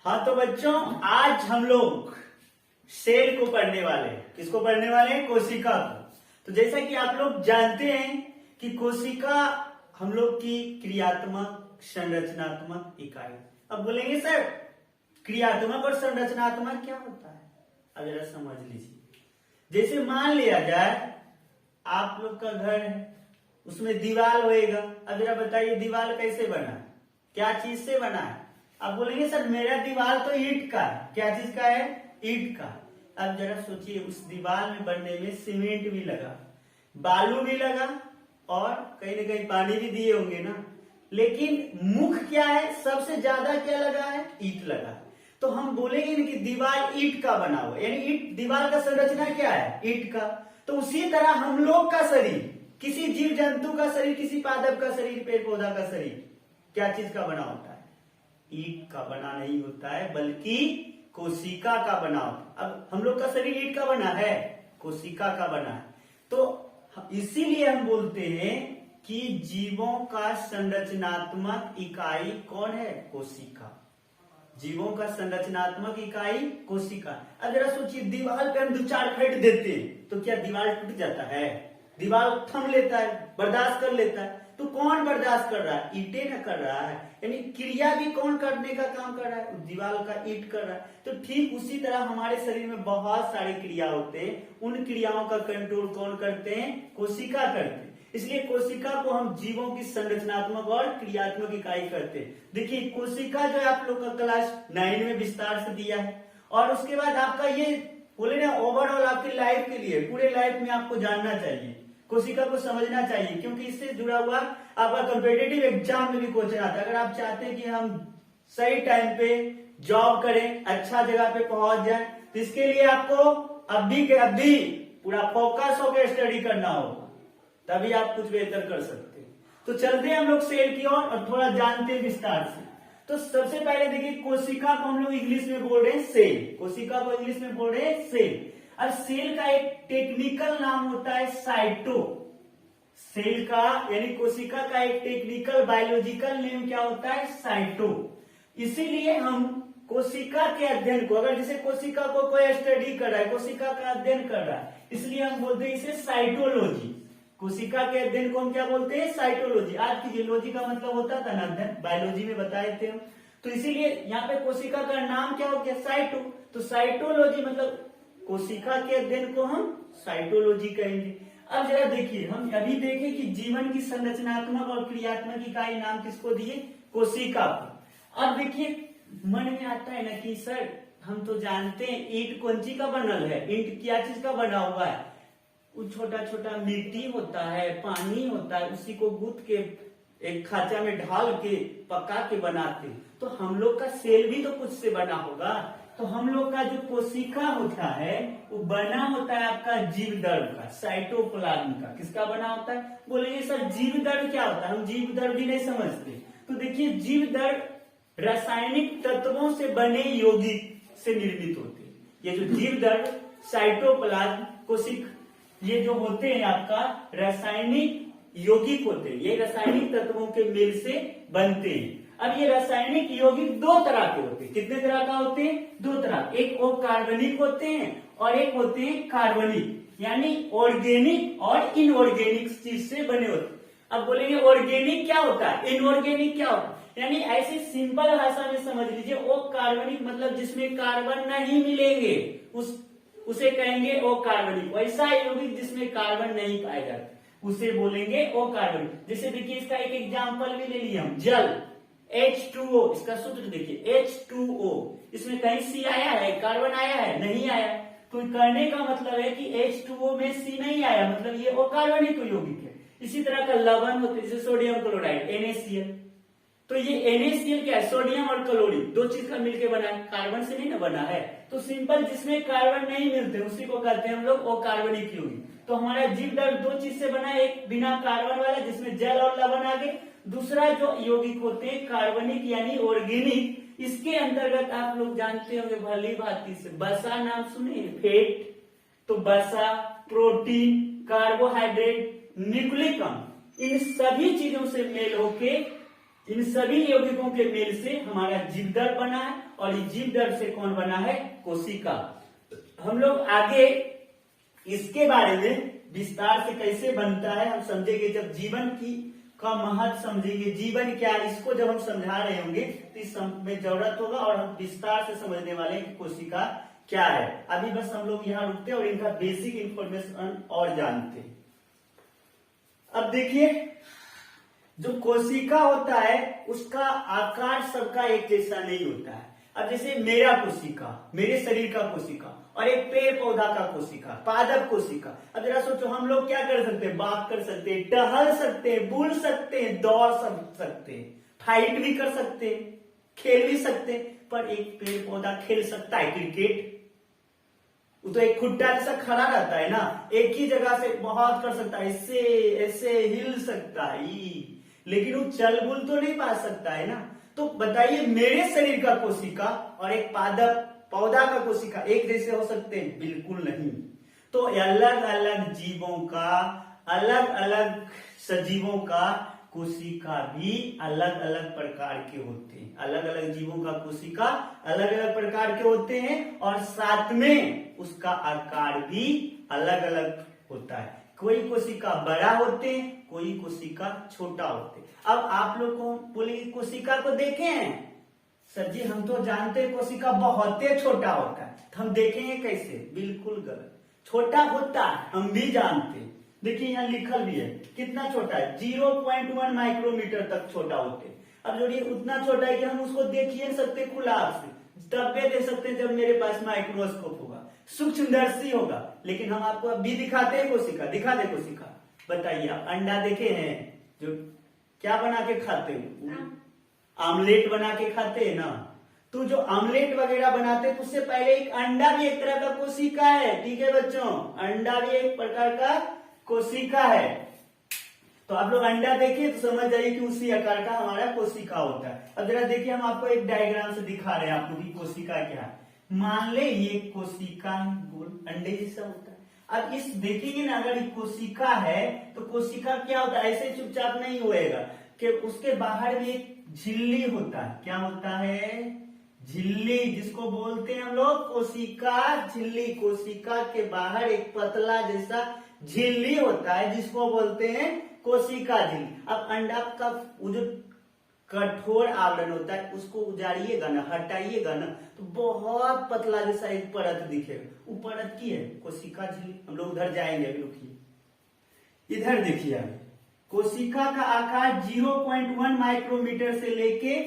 हाँ तो बच्चों, आज हम लोग सेल को पढ़ने वाले हैं। किसको पढ़ने वाले हैं? कोशिका को। तो जैसा कि आप लोग जानते हैं कि कोशिका हम लोग की क्रियात्मक संरचनात्मक इकाई। अब बोलेंगे सर क्रियात्मक और संरचनात्मक क्या होता है? अब जरा समझ लीजिए। जैसे मान लिया जाए आप लोग का घर है, उसमें दीवार होएगा। अब जरा बताइए दीवार कैसे बना है, क्या चीज से बना है? आप बोलेंगे सर मेरा दीवार तो ईंट का है। क्या चीज का है? ईंट का। अब जरा सोचिए उस दीवार में बनने में सीमेंट भी लगा, बालू भी लगा और कहीं ना कहीं पानी भी दिए होंगे ना, लेकिन मुख्य क्या है? सबसे ज्यादा क्या लगा है? ईंट लगा। तो हम बोलेंगे कि दीवार ईंट का बना हुआ, यानी ईंट दीवार का संरचना क्या है? ईंट का। तो उसी तरह हम लोग का शरीर, किसी जीव जंतु का शरीर, किसी पादप का शरीर, पेड़ पौधा का शरीर क्या चीज का बना होता है? ईंट का बना नहीं होता है, बल्कि कोशिका का बना होता है। अब हम लोग का शरीर ईंट का बना है, कोशिका का बना है। तो इसीलिए हम बोलते हैं कि जीवों का संरचनात्मक इकाई कौन है? कोशिका। जीवों का संरचनात्मक इकाई कोशिका। अब जरा सोचिए दीवार पे हम दो चार फेंट देते हैं तो क्या दीवार टूट जाता है? दीवार थम लेता है, बर्दाश्त कर लेता है। तो कौन बर्दाश्त कर रहा है? ईंटें न कर रहा है, यानी क्रिया भी कौन करने का काम कर रहा है? दीवार का ईंट कर रहा है। तो ठीक उसी तरह हमारे शरीर में बहुत सारी क्रिया होते हैं, उन क्रियाओं का कंट्रोल कौन करते हैं? कोशिका करते हैं। इसलिए कोशिका को हम जीवों की संरचनात्मक और क्रियात्मक इकाई करते हैं। देखिए कोशिका जो है आप लोग का क्लास 9 में विस्तार से दिया है, और उसके बाद आपका ये बोले ना ओवरऑल आपकी लाइफ के लिए, पूरे लाइफ में आपको जानना चाहिए, कोशिका को समझना चाहिए, क्योंकि इससे जुड़ा हुआ आपका कॉम्पिटिटिव एग्जाम में भी क्वेश्चन आता है। अगर आप चाहते हैं कि हम सही टाइम पे जॉब करें, अच्छा जगह पे पहुंच जाए, तो इसके लिए आपको अभी के अभी पूरा फोकस होकर स्टडी करना होगा, तभी आप कुछ बेहतर कर सकते हैं। तो चलते हैं हम लोग सेल की ओर और थोड़ा जानते हैं विस्तार से। तो सबसे पहले देखिए कोशिका को हम लोग इंग्लिश में बोल रहे हैं सेल। कोशिका को इंग्लिश में बोल रहे हैं सेल। अब सेल का एक टेक्निकल नाम होता है साइटो। सेल का यानी कोशिका का एक टेक्निकल बायोलॉजिकल नेम क्या होता है? साइटो। इसीलिए हम कोशिका के अध्ययन को, अगर जैसे कोशिका को कोई स्टडी कर रहा है, कोशिका का अध्ययन कर रहा है, इसलिए हम बोलते हैं इसे साइटोलॉजी। कोशिका के अध्ययन को हम क्या बोलते हैं? साइटोलॉजी। आज की जियोलॉजी का मतलब होता था ना अध्ययन, बायोलॉजी में बताए थे हम। तो इसीलिए यहाँ पे कोशिका का नाम क्या हो गया? साइटो। तो साइटोलॉजी मतलब कोशिका के अध्ययन को हम साइटोलॉजी कहेंगे। अब जरा देखिए, हम अभी देखें कि जीवन की संरचनात्मक और क्रियात्मक इकाई नाम किसको दिए? कोशिका को। अब देखिए मन में आता है ना कि सर हम तो जानते हैं ईंट कौन चीज का बनल है, ईंट क्या चीज का बना हुआ है? वो छोटा छोटा मिट्टी होता है, पानी होता है, उसी को गूंथ के एक खांचा में ढाल के पका के बनाते हैं। तो हम लोग का सेल भी तो कुछ से बना होगा। तो हम लोग का जो कोशिका होता है वो बना होता है आपका जीवदर्भ का, साइटोप्लाज्म का। किसका बना होता है? बोलेंगे सर जीवदर्भ क्या होता है? हम जीवदर्भ भी नहीं समझते। तो देखिए जीवदर्भ रासायनिक तत्वों से बने यौगिक से निर्मित होते हैं। ये जो जीवदर्भ, साइटोप्लाज्म, कोशिका, ये जो होते हैं आपका रासायनिक यौगिक होते हैं। ये रासायनिक तत्वों के मेल से बनते हैं। अब ये रासायनिक यौगिक दो तरह के होते हैं। कितने तरह का होते हैं? दो तरह। एक वो कार्बनिक होते हैं और एक होते हैं कार्बनिक, यानी ऑर्गेनिक और इनऑर्गेनिक चीज से बने होते हैं। अब बोलेंगे ऑर्गेनिक क्या होता है, इनऑर्गेनिक क्या होता है? यानी ऐसी सिंपल भाषा में समझ लीजिए, वो कार्बनिक मतलब जिसमें कार्बन नहीं मिलेंगे उसे कहेंगे अकार्बनिक। वैसा यौगिक जिसमें कार्बन नहीं पाए जाते उसे बोलेंगे अकार्बनिक। जैसे देखिए इसका एक एग्जांपल भी ले लिए हम, जल H2O। इसका सूत्र देखिए H2O, इसमें कहीं C आया है, कार्बन आया है? नहीं आया। तो कहने का मतलब है कि H2O में C नहीं आया, मतलब ये अकार्बनिक यौगिक है। इसी तरह का लवण होते हैं जैसे सोडियम क्लोराइड NaCl। तो ये NaCl क्या है? सोडियम और क्लोरीन दो चीज का मिलकर बना है, कार्बन से नहीं ना बना है। तो सिंपल जिसमें कार्बन नहीं मिलते उसी को कहते हैं हम लोग अकार्बनिक यौगिक। तो हमारा जीवदर्भ दो चीज से बना है, एक बिना कार्बन वाला जिसमें जल और लवण आ गए, दूसरा जो यौगिक होते हैं कार्बनिक यानी ऑर्गेनिक। इसके अंतर्गत आप लोग जानते होंगे भली भांति से, वसा नाम सुने? फैट। तो वसा, प्रोटीन, कार्बोहाइड्रेट, न्यूक्लिक अम्ल, इन सभी चीजों से मेल होके इन सभी यौगिकों के मेल से हमारा जीवदल बना है और इस जीवदल से कौन बना है? कोशिका। हम लोग आगे इसके बारे में विस्तार से कैसे बनता है हम समझेंगे जब जीवन की का महत्व समझेंगे। जीवन क्या है इसको जब हम समझा रहे होंगे तो इस में जरूरत होगा और हम विस्तार से समझने वाले हैं कि कोशिका क्या है। अभी बस हम लोग यहाँ रुकते हैं और इनका बेसिक इंफॉर्मेशन और जानते हैं। अब देखिए जो कोशिका होता है उसका आकार सबका एक जैसा नहीं होता है। अब जैसे मेरा कोशिका, मेरे शरीर का कोशिका और एक पेड़ पौधा का कोशिका, पादप कोशिका। अब जरा सोचो हम लोग क्या कर सकते हैं? बात कर सकते हैं, टहल सकते हैं, बुल सकते हैं, दौड़ सकते हैं, फाइट भी कर सकते हैं, खेल भी सकते हैं। पर एक पेड़ पौधा खेल सकता है क्रिकेट? वो तो एक खुट्टा जैसा खड़ा रहता है ना, एक ही जगह से बहुत कर सकता है, ऐसे ऐसे हिल सकता है, लेकिन वो चल बुल तो नहीं पा सकता है ना। तो बताइए मेरे शरीर का कोशिका और एक पादप पौधा का कोशिका एक जैसे हो सकते हैं? बिल्कुल नहीं। तो अलग अलग जीवों का, अलग अलग सजीवों का कोशिका भी अलग अलग प्रकार के होते हैं। अलग अलग जीवों का कोशिका अलग अलग प्रकार के होते हैं और साथ में उसका आकार भी अलग अलग होता है। कोई कोशिका बड़ा होते हैं, कोई कोशिका छोटा होते हैं। अब आप लोग को बोले कोशिका को देखे हैं? सर जी हम तो जानते हैं कोशिका बहुत छोटा होता है। तो हम देखेंगे कैसे? बिल्कुल गलत। छोटा होता है हम भी जानते हैं। देखिए यहाँ लिखल भी है कितना छोटा है, 0.1 माइक्रोमीटर तक छोटा होते हैं। अब जो ये उतना छोटा है कि हम उसको देख ही नहीं सकते खुला आंख से, तब देख सकते हैं जब मेरे पास माइक्रोस्कोप होगा, सूक्ष्मदर्शी होगा। लेकिन हम आपको अभी दिखाते हैं कोशिका, दिखा दे कोशिका। बताइए आप अंडा देखे हैं जो क्या बना के खाते हैं? आमलेट बना के खाते हैं ना। तो जो आमलेट वगैरह बनाते हैं तो उससे पहले एक अंडा भी एक तरह का कोशिका है। ठीक है बच्चों, अंडा भी एक प्रकार का कोशिका है। तो आप लोग अंडा देखिए तो समझ जाइए कि उसी आकार का हमारा कोशिका होता है। अब जरा देखिए हम आपको एक डायग्राम से दिखा रहे हैं आपको कि कोशिका क्या है। मान ले ये कोशिका गोल अंडे जैसा होता है। अब इस देखेंगे ना, अगर ये कोशिका है तो कोशिका क्या होता है? ऐसे चुपचाप नहीं होएगा कि उसके बाहर भी एक झिल्ली होता है। क्या होता है? झिल्ली, जिसको बोलते हैं हम लोग कोशिका झिल्ली। कोशिका के बाहर एक पतला जैसा झिल्ली होता है जिसको बोलते हैं कोशिका झिल्ली। अब अंडा का वो जो कठोर आवरण होता है उसको उजाड़िएगा ना, हटाइएगा ना, तो बहुत पतला जैसा एक परत दिखेगा। वो परत की है कोशिका झिल्ली। हम लोग उधर जाएंगे, अभी रुकिए। इधर देखिए अभी कोशिका का आकार 0.1 माइक्रोमीटर से लेके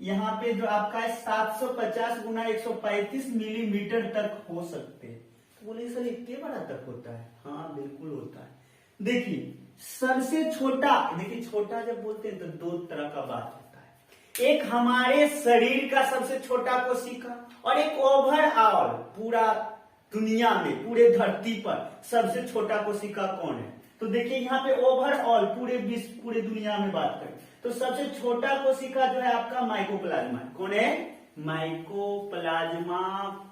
यहाँ पे जो आपका है 750 गुना 135 मिलीमीटर तक हो सकते हैं। तो बोले सर इतने बड़ा तक होता है? हाँ बिल्कुल होता है। देखिए सबसे छोटा, देखिए छोटा जब बोलते हैं तो दो तरह का बात होता है। एक हमारे शरीर का सबसे छोटा कोशिका और एक ओवरऑल पूरा दुनिया में, पूरे धरती पर सबसे छोटा कोशिका कौन है? तो देखिए यहाँ पे ओवरऑल पूरे विश्व, पूरे दुनिया में बात करें तो सबसे छोटा कोशिका जो है आपका माइकोप्लाज्मा। कौन है? माइकोप्लाज्मा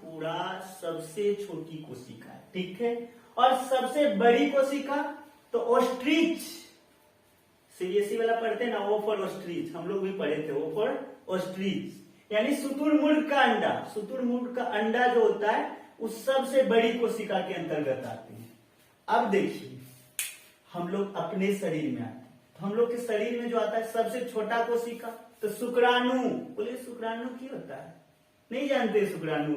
पूरा सबसे छोटी कोशिका है। ठीक है। और सबसे बड़ी कोशिका तो ऑस्ट्रिच, सीबीएसई वाला पढ़ते हैं ना, ओ फॉर ऑस्ट्रिच, हम लोग भी पढ़े थे, ओ फॉर ऑस्ट्रिच यानी शुतुरमुर्ग का अंडा। शुतुरमुर्ग का अंडा जो होता है उस सबसे बड़ी कोशिका के अंतर्गत आते हैं। अब देखिए हम लोग अपने शरीर में आते हैं तो हम लोग के शरीर में जो आता है सबसे छोटा कोशिका तो शुक्राणु। बोले शुक्राणु क्या होता है? नहीं जानते शुक्राणु?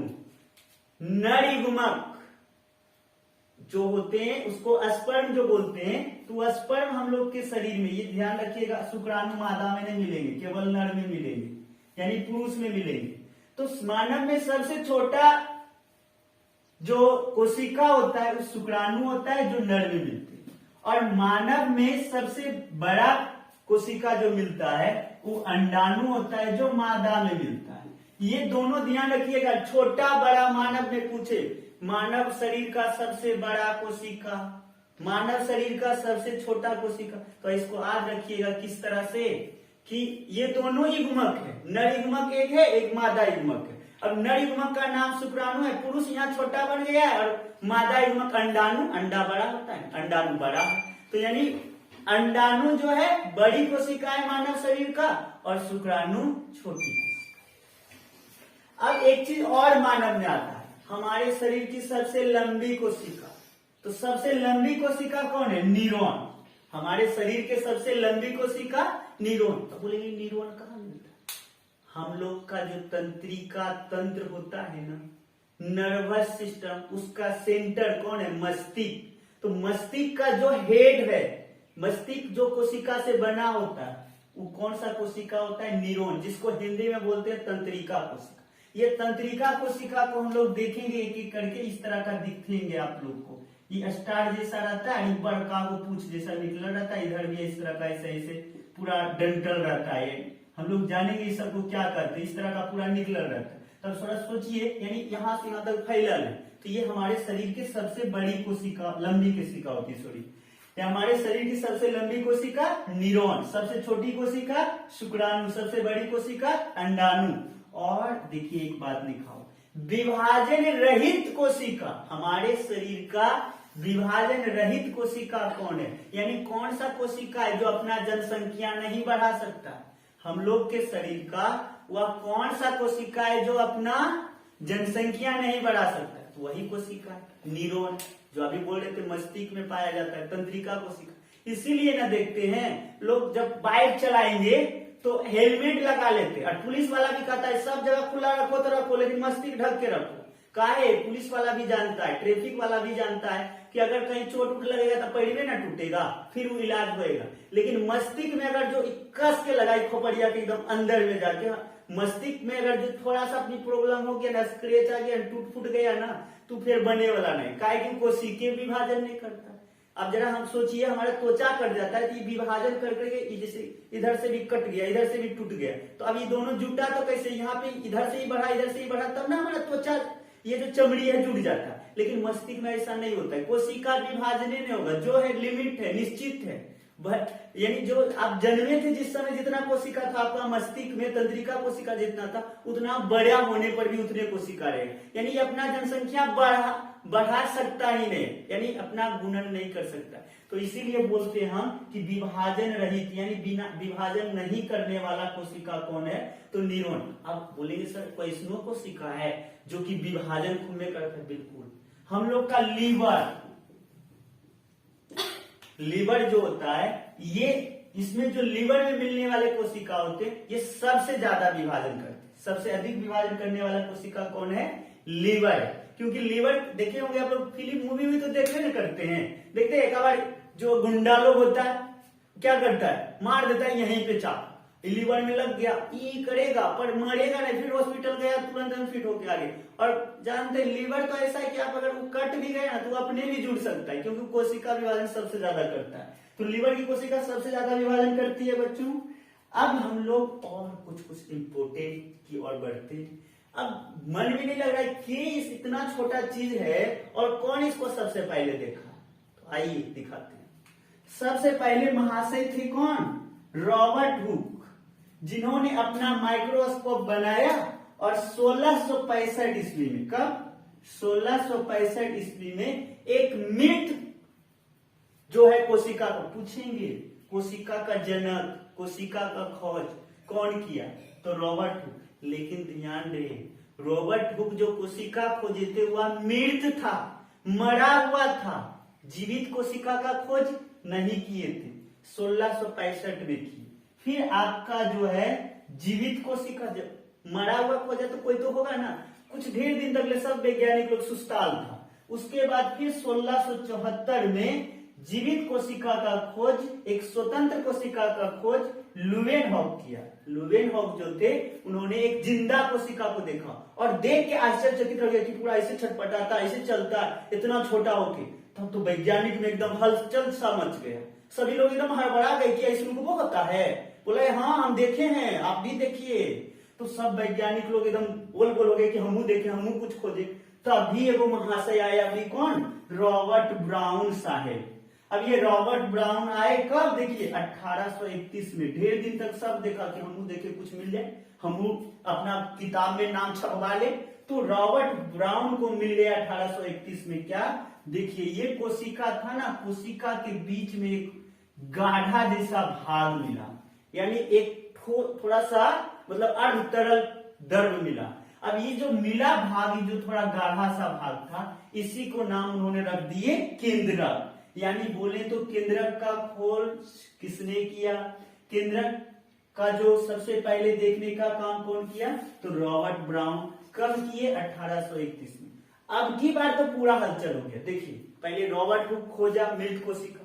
नरयुग्मक जो होते हैं उसको स्पर्म जो बोलते हैं। तो स्पर्म हम लोग के शरीर में, ये ध्यान रखिएगा, शुक्राणु मादा में नहीं मिलेंगे, केवल नर में मिलेंगे, यानी पुरुष में मिलेंगे। तो मानव में सबसे छोटा जो कोशिका होता है वो शुक्राणु होता है जो नर में मिलते हैं। और मानव में सबसे बड़ा कोशिका जो मिलता है वो अंडाणु होता है जो मादा में मिलता है। ये दोनों ध्यान रखिएगा। छोटा बड़ा मानव में पूछे, मानव शरीर का सबसे बड़ा कोशिका, मानव शरीर का सबसे छोटा कोशिका, तो इसको याद रखिएगा किस तरह से कि ये दोनों युग्मक है। नर युग्मक एक है, एक मादा युग्मक है। अब नर युग्मक का नाम शुक्राणु है, पुरुष यहाँ छोटा बन गया है, और मादा युग्मक अंडाणु, अंडा बड़ा होता है, अंडाणु बड़ा है। तो यानी अंडाणु जो है बड़ी कोशिका है मानव शरीर का और शुक्राणु छोटी कोशिका। अब एक चीज और मानव में आता है, हमारे शरीर की सबसे लंबी कोशिका। तो सबसे लंबी कोशिका कौन है? न्यूरॉन। हमारे शरीर के सबसे लंबी कोशिका न्यूरॉन। तो बोलेंगे न्यूरॉन कहाँ मिलता है? हम लोग का जो तंत्रिका तंत्र होता है ना, नर्वस सिस्टम, उसका सेंटर कौन है? मस्तिष्क। तो मस्तिष्क का जो हेड है, मस्तिष्क जो कोशिका से बना होता है, वो कौन सा कोशिका होता है? न्यूरॉन, जिसको हिंदी में बोलते हैं तंत्रिका कोशिका। ये तंत्रिका कोशिका को हम लोग देखेंगे एक एक करके, इस तरह का दिखेंगे आप लोग को। ये स्टार जैसा रहता है, बड़का को पूछ जैसा निकला रहता है, इधर भी इस तरह का ऐसे ऐसे पूरा डंटल रहता है। हम लोग जानेंगे इस सबको क्या कहते हैं, इस तरह का पूरा निकला रहता है। तब थोड़ा सोचिए, यानी यहाँ से यहाँ तक फैलल है। तो ये हमारे शरीर की सबसे बड़ी कोशिका, लंबी कोशिका होती है, सॉरी, हमारे शरीर की सबसे लंबी कोशिका न्यूरॉन, सबसे छोटी कोशिका शुक्राणु, सबसे बड़ी कोशिका अंडाणु। और देखिए एक बात लिखाओ, विभाजन रहित कोशिका। हमारे शरीर का विभाजन रहित कोशिका कौन है? यानी कौन सा कोशिका है जो अपना जनसंख्या नहीं बढ़ा सकता? हम लोग के शरीर का वह कौन सा कोशिका है जो अपना जनसंख्या नहीं बढ़ा सकता? तो वही कोशिका न्यूरॉन, जो अभी बोल रहे थे मस्तिष्क में पाया जाता है, तंत्रिका कोशिका। इसीलिए ना देखते हैं लोग जब बाइक चलाएंगे तो हेलमेट लगा लेते, और पुलिस वाला भी कहता है सब जगह खुला रखो तो रखो, लेकिन मस्तिष्क ढक के रखो। काहे? पुलिस वाला भी जानता है, ट्रैफिक वाला भी जानता है कि अगर कहीं चोट उठ लगेगा तो पैर ना टूटेगा, फिर वो इलाज होएगा। लेकिन मस्तिष्क में अगर जो कस के लगाई खोपड़िया के एकदम अंदर में जाके, मस्तिष्क में अगर जो थोड़ा सा अपनी प्रॉब्लम हो गया ना, स्क्रेच आ गया, टूट फूट गया ना, तो फिर बने वाला नहीं। काहे कि कोशिकीय विभाजन नहीं करता। अब जरा हम सोचिए, हमारा त्वचा कट जाता है तो ये विभाजन कर करके जैसे इधर से भी कट गया, इधर से भी टूट गया, तो अब ये दोनों जुटा तो कैसे? यहाँ पे इधर से ही बढ़ा, इधर से ही बढ़ा, तब ना हमारा त्वचा, ये जो चमड़ी है, जुट जाता है। लेकिन मस्तिष्क में ऐसा नहीं होता है, कोशिका विभाजन नहीं होगा, जो है लिमिट है, निश्चित है। यानी जो आप जन्मे थे जिस समय जितना कोशिका था आपका मस्तिष्क में, तंत्रिका कोशिका जितना था, उतना बड़ा होने पर भी उतने कोशिका रहेगा। यानी ये अपना जनसंख्या बढ़ा सकता ही नहीं, यानी अपना गुणन नहीं कर सकता। तो इसीलिए बोलते हैं हम कि विभाजन रहित, यानी बिना विभाजन नहीं करने वाला कोशिका कौन है? तो न्यूरॉन। अब बोलेंगे सर कैसनो कोशिका है जो कि विभाजन खूब में करता है? बिल्कुल, हम लोग का लीवर जो होता है, ये इसमें जो लीवर में मिलने वाले कोशिका होते हैं, ये सबसे ज्यादा विभाजन करते हैं। सबसे अधिक विभाजन करने वाला कोशिका कौन है? लीवर है। क्योंकि लीवर देखे होंगे आप लोग, फिल्म मूवी भी तो देखते ना, करते हैं, देखते हैं। एक बार जो गुंडा लोग होता है क्या करता है? मार देता है यहीं पे चाप, लीवर में लग गया, ये करेगा पर मरेगा नहीं, फिर हॉस्पिटल गया तुरंत हम फिट होके आ गए। और जानते हैं लीवर तो ऐसा है कि आप अगर वो कट भी गए ना तो अपने भी जुड़ सकता है, क्योंकि कोशिका विभाजन सबसे ज्यादा करता है। तो लीवर की कोशिका सबसे ज्यादा विभाजन करती है बच्चों। अब हम लोग और कुछ इंपोर्टेंट की ओर बढ़ते हैं। अब मन भी नहीं लग रहा है कि इतना छोटा चीज है और कौन इसको सबसे पहले देखा? तो आइए दिखाते हैं। सबसे पहले महाशय थे कौन? रॉबर्ट हुक, जिन्होंने अपना माइक्रोस्कोप बनाया और 1665 ईस्वी में, कब? 1665 ईस्वी में एक मृत जो है कोशिका को, पूछेंगे कोशिका का जनक, कोशिका का खोज कौन किया? तो रॉबर्ट हुक। लेकिन ध्यान रहे, रॉबर्ट हुक जो कोशिका खोजे थे वह मृत था, मरा हुआ था, जीवित कोशिका का खोज नहीं किए थे, 1665 में की। फिर आपका जो है जीवित कोशिका, जब मरा हुआ खोजा तो कोई तो होगा ना, कुछ ढेर दिन तक सब वैज्ञानिक लोग सुस्ताल था। उसके बाद फिर 1674 में जीवित कोशिका का खोज, एक स्वतंत्र कोशिका का खोज लुवेनहॉक किया। लुवेनहॉक जो थे, उन्होंने एक जिंदा कोशिका को देखा और देख के आश्चर्यचकित रह गया कि पूरा ऐसे छटपटाता, ऐसे चलता, इतना छोटा होके। तब तो वैज्ञानिक में एकदम हलचल सा मच गया, सभी लोग एकदम हड़बड़ा गए कि ऐसे वो होता है। बोले हाँ हम देखे हैं, आप भी देखिए। तो सब वैज्ञानिक लोग एकदम बोल हो गए कि हमू देखे, हमू कुछ खोजे। तभी एगो महाशय आए, अभी कौन? रॉबर्ट ब्राउन साहेब। अब ये रॉबर्ट ब्राउन आए कब? देखिए 1831 में। ढेर दिन तक सब देखा कि हमू देखे कुछ मिल जाए, हमू अपना किताब में नाम छपवा ले। तो रॉबर्ट ब्राउन को मिल गया 1831 में क्या? देखिए ये कोशिका था ना, कोशिका के बीच में एक गाढ़ा जैसा भाग मिला, यानी एक थोड़ा सा मतलब अर्ध तरल द्रव मिला। अब ये जो मिला भाग, ये जो थोड़ा गाढ़ा सा भाग था, इसी को नाम उन्होंने रख दिए केंद्रक। यानी बोले तो केंद्रक का खोज किसने किया? केंद्रक का जो सबसे पहले देखने का काम कौन किया? तो रॉबर्ट ब्राउन। कब किए? 1831 में। अब की बार तो पूरा हलचल हो गया। देखिए, पहले रॉबर्ट हुक खोजा मृत कोशिका,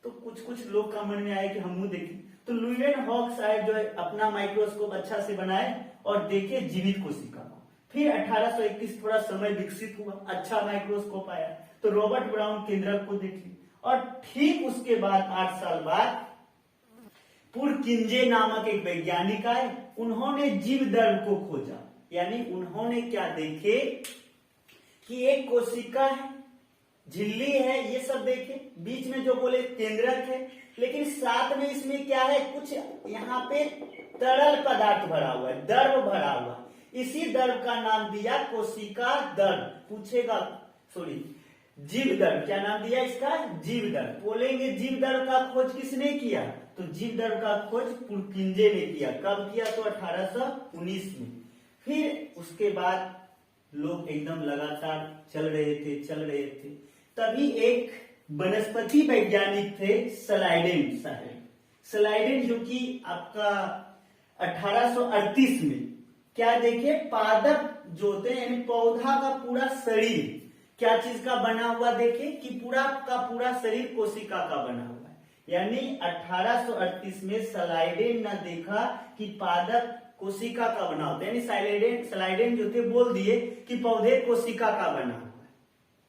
तो कुछ लोग का मन में आया कि हम देखें, तो ल्यूवेनहॉक साहब जो है अपना माइक्रोस्कोप अच्छा से बनाए और देखे जीवित कोशिका को। फिर 1831 थोड़ा समय विकसित हुआ, अच्छा माइक्रोस्कोप आया, तो रॉबर्ट ब्राउन केंद्रक को देखे। और ठीक उसके बाद 8 साल बाद पुरकिंजे नामक एक वैज्ञानिक आए, उन्होंने जीव दर्भ को खोजा। यानी उन्होंने क्या देखे कि एक कोशिका है, झिल्ली है, ये सब देखे, बीच में जो बोले केंद्रक है, लेकिन साथ में इसमें क्या है? कुछ यहाँ पे तरल पदार्थ भरा हुआ है, दर्भ भरा हुआ। इसी दर्भ का नाम दिया कोशिका दर्भ। पूछेगा, सॉरी, जीव दर्भ। क्या नाम दिया इसका? जीव दर्भ। बोलेंगे जीव दर्भ का खोज किसने किया? तो जीव दर्भ का खोज पुरकिंजे ने किया। कब किया? तो 1819 में। फिर उसके बाद लोग एकदम लगातार चल रहे थे। तभी एक वनस्पति वैज्ञानिक थे स्लाइडेन साहब। स्लाइडेन जो कि आपका 1838 में क्या देखे? पादप जो होते हैं, यानी पौधा का पूरा शरीर क्या चीज का बना हुआ देखे कि पूरा का पूरा शरीर कोशिका का बना हुआ है। यानी 1838 में स्लाइडेन ने देखा कि पादप कोशिका का बना होता है। यानी स्लाइडेन जो थे बोल दिए कि पौधे कोशिका का बना हुआ है।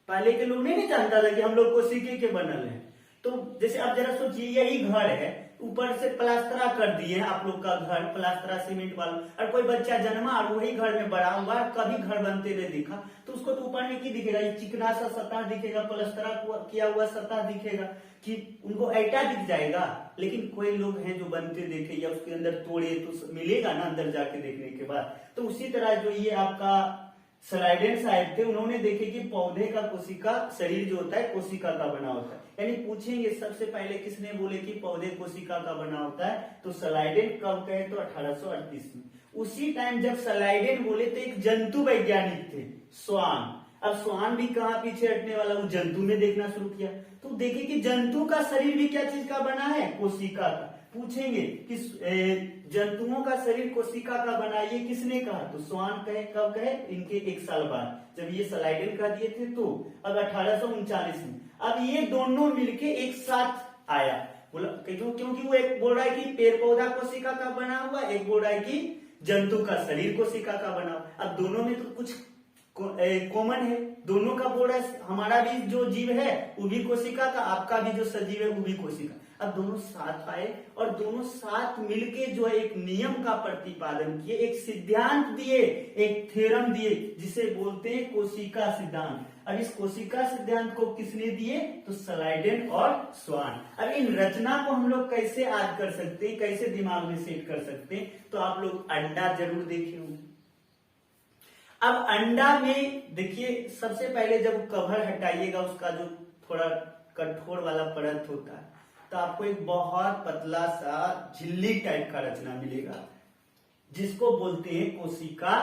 पहले के लोग नहीं जानता था कि हम लोग कोशिका के बनल हैं। तो जैसे आप जरा सोचिए, यही घर है, ऊपर से प्लास्तरा कर दिए हैं आप लोग का घर, प्लास्तरा सीमेंट वाला, और कोई बच्चा जन्मा और वही घर में बड़ा हुआ, कभी घर बनते हुए दिखा, तो उसको तो ऊपर में की दिखेगा? ये चिकना सा सतह दिखेगा, प्लास्तरा किया हुआ सतह दिखेगा, कि उनको ऐटा दिख जाएगा। लेकिन कोई लोग हैं जो बनते देखे या उसके अंदर तोड़े तो मिलेगा ना अंदर जाके देखने के बाद। तो उसी तरह जो ये आपका स्लाइडेन साहब थे, उन्होंने देखे कि पौधे का कोशिका शरीर जो होता है कोशिका का बना होता है। यानी पूछेंगे सबसे पहले किसने बोले कि पौधे कोशिका का बना होता है? तो स्लाइडेन। कब कहे? तो 1838 में। उसी टाइम जब स्लाइडेन बोले तो एक जंतु वैज्ञानिक थे, स्वान। अब स्वान भी कहाँ पीछे हटने वाला, वो जंतु में देखना शुरू किया, तो देखे कि जंतु का शरीर भी क्या चीज का बना है? कोशिका का। पूछेंगे कि जंतुओं का शरीर कोशिका का बना, ये किसने कहा? तो स्वान कहे। कब कहे? इनके 1 साल बाद, जब ये स्लाइडेन कह दिए थे। तो अब 1839 में अब ये दोनों मिलके एक साथ आया, बोला क्योंकि वो एक बोल रहा है कि पेड़ पौधा कोशिका का बना हुआ, एक बोल रहा है कि जंतु का शरीर कोशिका का बना हुआ। अब दोनों में तो कुछ कॉमन है, दोनों का बोल रहा है हमारा भी जो जीव है वो भी कोशिका का, आपका भी जो सजीव है वो भी कोशिका। अब दोनों साथ आए और दोनों साथ मिलके जो है एक नियम का प्रतिपादन किए, एक सिद्धांत दिए, एक थ्योरम दिए, जिसे बोलते हैं कोशिका सिद्धांत। अब इस कोशिका सिद्धांत को किसने दिए? तो स्लाइडेन और स्वान। अब इन रचना को हम लोग कैसे याद कर सकते हैं, कैसे दिमाग में सेट कर सकते हैं? तो आप लोग अंडा जरूर देखे होंगे। अब अंडा में देखिए, सबसे पहले जब कवर हटाइएगा उसका जो थोड़ा कठोर वाला परत होता है, तो आपको एक बहुत पतला सा झिल्ली टाइप का रचना मिलेगा, जिसको बोलते हैं कोशिका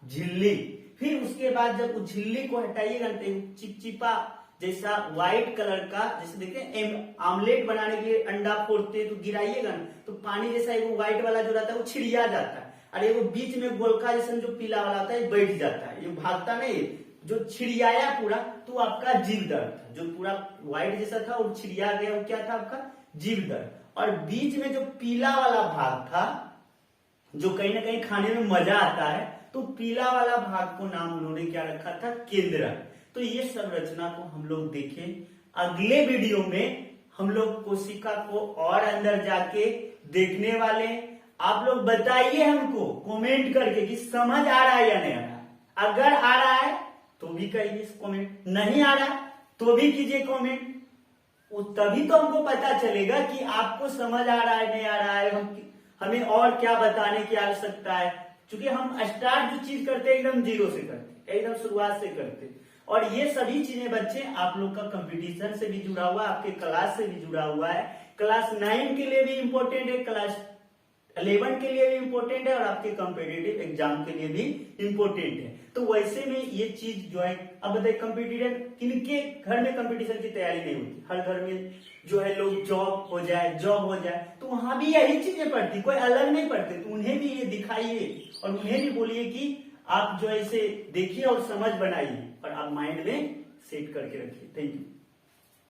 झिल्ली। फिर उसके बाद जब उस झिल्ली को हटाइएगा तो चिपचिपा जैसा व्हाइट कलर का, जैसे देखिए आमलेट बनाने के लिए अंडा फोड़ते तो गिराइएगा ना, तो पानी जैसा वो व्हाइट वाला जो रहता है वो छिड़िया जाता है, अरे वो बीच में गोलका जैसा जो पीला वाला होता है बैठ जाता है, ये भागता नहीं, जो छिड़ियाया पूरा, तो आपका जीव दर्द था। जो पूरा व्हाइट जैसा था और छिड़िया गया वो क्या था? आपका जीव दर्द। और बीच में जो पीला वाला भाग था, जो कहीं ना कहीं खाने में मजा आता है, तो पीला वाला भाग को नाम उन्होंने क्या रखा था? केंद्रक। तो ये सब रचना को हम लोग देखें। अगले वीडियो में हम लोग कोशिका को और अंदर जाके देखने वाले। आप लोग बताइए हमको कमेंट करके कि समझ आ रहा है या नहीं आ रहा। अगर आ रहा है तो भी कहिए कमेंट, नहीं आ रहा तो भी कीजिए कमेंट। तभी तो हमको पता चलेगा कि आपको समझ आ रहा है नहीं आ रहा है, हमें और क्या बताने की आवश्यकता है। क्योंकि हम स्टार्ट जो चीज करते हैं एकदम जीरो से करते, एकदम शुरुआत से करते, और ये सभी चीजें बच्चे आप लोग का कंपटीशन से भी जुड़ा हुआ है, आपके क्लास से भी जुड़ा हुआ है। क्लास 9 के लिए भी इंपॉर्टेंट है, क्लास 11 के लिए भी इंपॉर्टेंट है और आपके कॉम्पिटिटिव एग्जाम के लिए भी इंपॉर्टेंट है। तो वैसे में ये चीज जो है, अब बताइए कंपटीटर किनके घर में कंपटीशन की तैयारी नहीं होती, हर घर में जो है लोग जॉब हो जाए, तो वहां भी यही चीजें पढ़ती, कोई अलग नहीं पढ़ते। तो उन्हें भी ये दिखाइए और उन्हें भी बोलिए कि आप जो है इसे देखिए और समझ बनाइए और आप माइंड में सेट करके रखिए। Thank you.